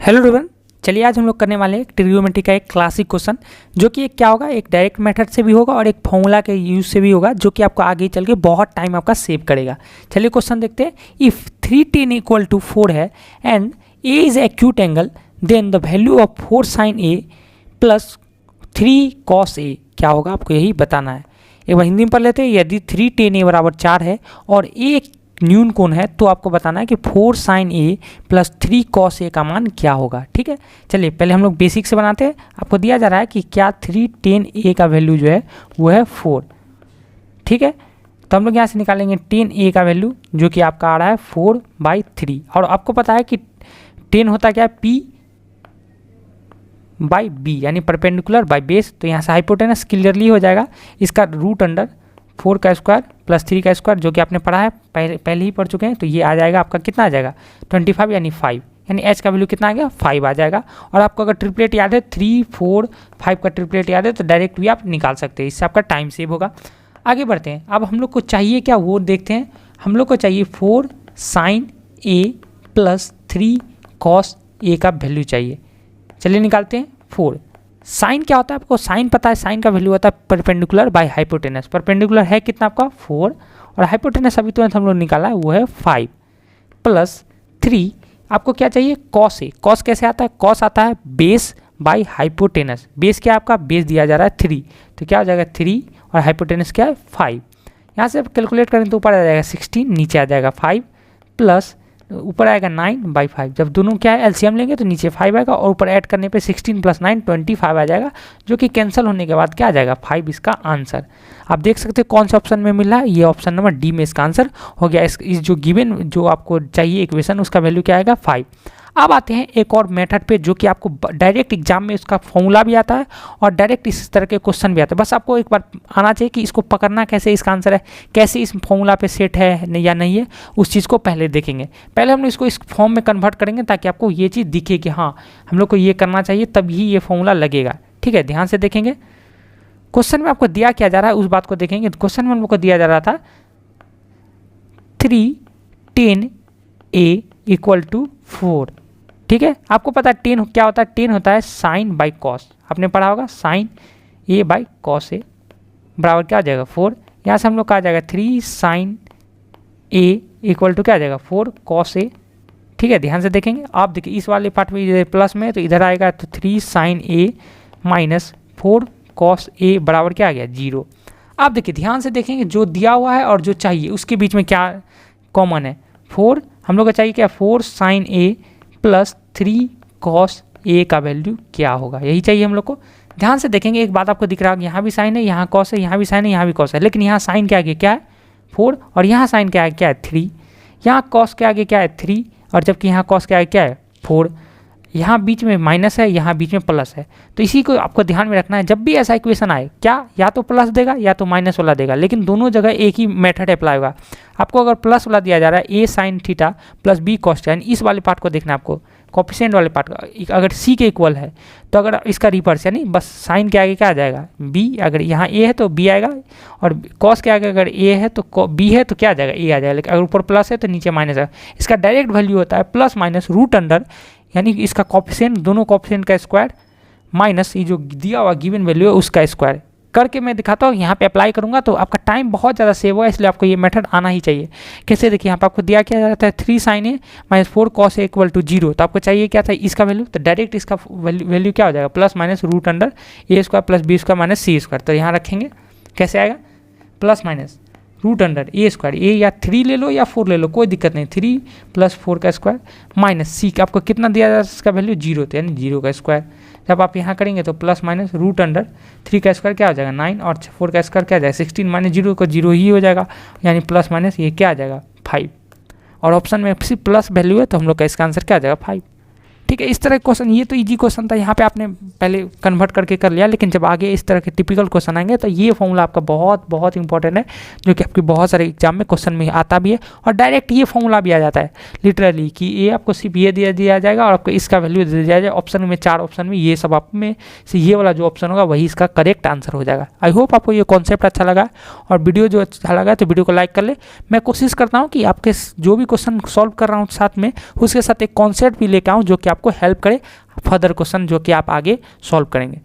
Hello everyone, चलिए आज हम लोग करने वाले हैं ट्रिग्नोमेट्री का एक क्लासिक क्वेश्चन जो कि एक क्या होगा, एक डायरेक्ट मेथड से भी होगा और एक फॉर्मूला के यूज से भी होगा, जो कि आपको आगे चल के बहुत टाइम आपका सेव करेगा। चलिए क्वेश्चन देखते हैं। इफ 3tan इक्वल टू 4 है and A is acute angle, then the value of 4 sin A plus 3 cos A क्या होगा, आपको यही बताना है। एक बार हिंदी में पढ़ लेते हैं। यदि 3tan A बराबर 4 है और A न्यून कोण है तो आपको बताना है कि 4 sin A plus 3 cos A का मान क्या होगा। ठीक है, चलिए पहले हम लोग बेसिक से बनाते हैं। आपको दिया जा रहा है कि क्या 3tan A का वैल्यू जो है वो है 4। ठीक है, तो हम लोग यहाँ से निकालेंगे tan A का वैल्यू जो कि आपका आ रहा है 4/3। और आपको पता है कि tan होता क्या है, P/B यानी परपेंडिकुलर बाई बेस। तो यहाँ से हाइपोटेनस क्लियरली हो जाएगा। इसका रूट अंडर 4 का स्क्वायर प्लस 3 का स्क्वायर जो कि आपने पढ़ा है, पहले ही पढ़ चुके हैं। तो ये आ जाएगा आपका, कितना आ जाएगा 25 यानी 5, यानी h का वैल्यू कितना आ गया 5 आ जाएगा। और आपको अगर ट्रिपलेट याद है 3, 4, 5 का ट्रिपलेट याद है तो डायरेक्ट भी आप निकाल सकते हैं। इससे आपका टाइम सेव होगा। आगे बढ़ते हैं। अब हम लोग को चाहिए क्या वो देखते हैं। हम लोग को चाहिए 4 sin A plus 3 cos A का वैल्यू चाहिए। चलिए निकालते हैं। 4 साइन क्या होता है, आपको साइन पता है। साइन का वैल्यू होता है परपेंडिकुलर बाय हाइपोटेनस। परपेंडिकुलर है कितना आपका 4 और हाइपोटेनस अभी तुरंत हम लोग निकाला है वो है 5 प्लस 3। आपको क्या चाहिए कॉस ए। कॉस कैसे आता है, कॉस आता है बेस बाय हाइपोटेनस। बेस क्या है आपका, बेस दिया जा रहा है 3, तो क्या हो जाएगा 3 और हाइपोटेनस क्या है 5। यहाँ से आप कैलकुलेट करें तो ऊपर आ जाएगा 16, नीचे आ जाएगा 5 प्लस ऊपर आएगा 9/5। जब दोनों क्या है एलसीएम लेंगे तो नीचे 5 आएगा और ऊपर ऐड करने पे 16 प्लस 9 25 आ जाएगा, जो कि कैंसिल होने के बाद क्या आ जाएगा 5 इसका आंसर। आप देख सकते हैं कौन सा ऑप्शन में मिला है, ये ऑप्शन नंबर डी में इसका आंसर हो गया। इस जो गिवन जो आपको चाहिए इक्वेशन उसका वैल्यू क्या आएगा 5। अब आते हैं एक और मेथड पे जो कि आपको डायरेक्ट एग्जाम में उसका फॉर्मूला भी आता है और डायरेक्ट इस तरह के क्वेश्चन भी आते हैं। बस आपको एक बार आना चाहिए कि इसको पकड़ना कैसे, इसका आंसर है कैसे इस फॉर्मूला पे सेट है या नहीं है, उस चीज़ को पहले देखेंगे। पहले हम इसको इस फॉर्म में कन्वर्ट करेंगे ताकि आपको ये चीज़ दिखे कि हाँ हम लोग को ये करना चाहिए, तभी ये फॉर्मूला लगेगा। ठीक है, ध्यान से देखेंगे। क्वेश्चन में आपको दिया क्या जा रहा है उस बात को देखेंगे। क्वेश्चन में हम लोग को दिया जा रहा था 3tan A इक्वल टू 4। ठीक है, आपको पता है tan क्या होता है, tan होता है साइन बाई कॉस। आपने पढ़ा होगा sine A by cos A बराबर क्या आ जाएगा 4। यहाँ से हम लोग का आ जाएगा 3 sin A इक्वल टू क्या आ जाएगा 4 cos A। ठीक है, ध्यान से देखेंगे। आप देखिए इस वाले पार्ट में इधर प्लस में तो इधर आएगा तो 3 sin A minus 4 cos A बराबर क्या आ गया 0। आप देखिए ध्यान से देखेंगे जो दिया हुआ है और जो चाहिए उसके बीच में क्या कॉमन है। 4 हम लोग का चाहिए क्या 4 sin A plus 3 cos A का वैल्यू क्या होगा, यही चाहिए हम लोग को। ध्यान से देखेंगे एक बात आपको दिख रहा है, यहाँ भी साइन है, यहाँ कॉस है, यहाँ भी साइन है, यहाँ भी कॉस है, लेकिन यहाँ साइन के आगे क्या है 4 और यहाँ साइन के आगे क्या है 3, यहाँ कॉस के आगे क्या है 3 और जबकि यहाँ कॉस के आगे क्या है 4, यहाँ बीच में माइनस है, यहाँ बीच में प्लस है। तो इसी को आपको ध्यान में रखना है। जब भी ऐसा इक्वेशन आए क्या या तो प्लस देगा या तो माइनस वाला देगा, लेकिन दोनों जगह एक ही मेथड अप्लाई होगा। आपको अगर प्लस वाला दिया जा रहा है A sin theta plus B cos theta, इस वाले पार्ट को देखना है आपको, कोफिशिएंट वाले पार्ट का। अगर C के इक्वल है तो अगर इसका रिवर्स यानी बस साइन के आगे क्या आ जाएगा B। अगर यहाँ A है तो B आएगा और cos के आगे अगर A है तो B है तो क्या आ जाएगा A आ जाएगा। लेकिन अगर ऊपर प्लस है तो नीचे माइनस है। इसका डायरेक्ट वैल्यू होता है प्लस माइनस रूट अंडर यानी इसका कोफिशिएंट, दोनों कोफिशिएंट का स्क्वायर माइनस ये जो दिया हुआ गिवन वैल्यू है उसका स्क्वायर करके मैं दिखाता हूँ। यहाँ पे अप्लाई करूँगा तो आपका टाइम बहुत ज़्यादा सेव होगा, इसलिए आपको ये मेथड आना ही चाहिए। कैसे देखिए यहाँ पे आपको दिया क्या जाता है 3 sin A minus 4 cos A equal to 0। तो आपको चाहिए क्या था इसका वैल्यू, तो डायरेक्ट इसका वैल्यू क्या हो जाएगा plus minus root under A square plus B square minus C square. तो यहाँ रखेंगे कैसे आएगा plus minus root under A square, A या 3 ले लो या 4 ले लो कोई दिक्कत नहीं, 3 प्लस 4 का स्क्वायर माइनस C का आपको कितना दिया जाता है इसका वैल्यू 0, तो यानी 0 का स्क्वायर। जब आप यहाँ करेंगे तो प्लस माइनस रूट अंडर 3 का स्क्वायर क्या हो जाएगा 9 और 4 का स्क्वायर क्या आ जाएगा 16 माइनस 0 को 0 ही हो जाएगा, यानी प्लस माइनस ये क्या आ जाएगा 5। और ऑप्शन में सिर्फ प्लस वैल्यू है तो हम लोग का इसका आंसर क्या आ जाएगा 5। ठीक है, इस तरह क्वेश्चन, ये तो इजी क्वेश्चन था, यहाँ पे आपने पहले कन्वर्ट करके कर लिया, लेकिन जब आगे इस तरह के टिपिकल क्वेश्चन आएंगे तो ये फॉर्मूला आपका बहुत बहुत इंपॉर्टेंट है, जो कि आपके बहुत सारे एग्जाम में क्वेश्चन में आता भी है और डायरेक्ट ये फॉर्मूला भी आ जाता है लिटरली कि ये आपको सिर्फ ये दिया जाएगा और आपको इसका वैल्यू दे दिया जाएगा। ऑप्शन में 4 ऑप्शन में ये सब आप में से ये वाला जो ऑप्शन होगा वही इसका करेक्ट आंसर हो जाएगा। आई होप आपको ये कॉन्सेप्ट अच्छा लगा और वीडियो जो अच्छा लगा तो वीडियो को लाइक कर ले। मैं कोशिश करता हूँ कि आपके जो भी क्वेश्चन सॉल्व कर रहा हूँ साथ में उसके साथ एक कॉन्सेप्ट भी लेकर आऊँ जो कि आप आपको हेल्प करे फर्दर क्वेश्चन जो कि आप आगे सॉल्व करेंगे।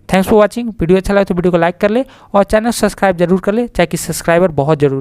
Thanks for watching. वीडियो अच्छा लगे तो वीडियो को लाइक कर ले और चैनल सब्सक्राइब जरूर कर ले, चाहे कि सब्सक्राइबर बहुत जरूरी है।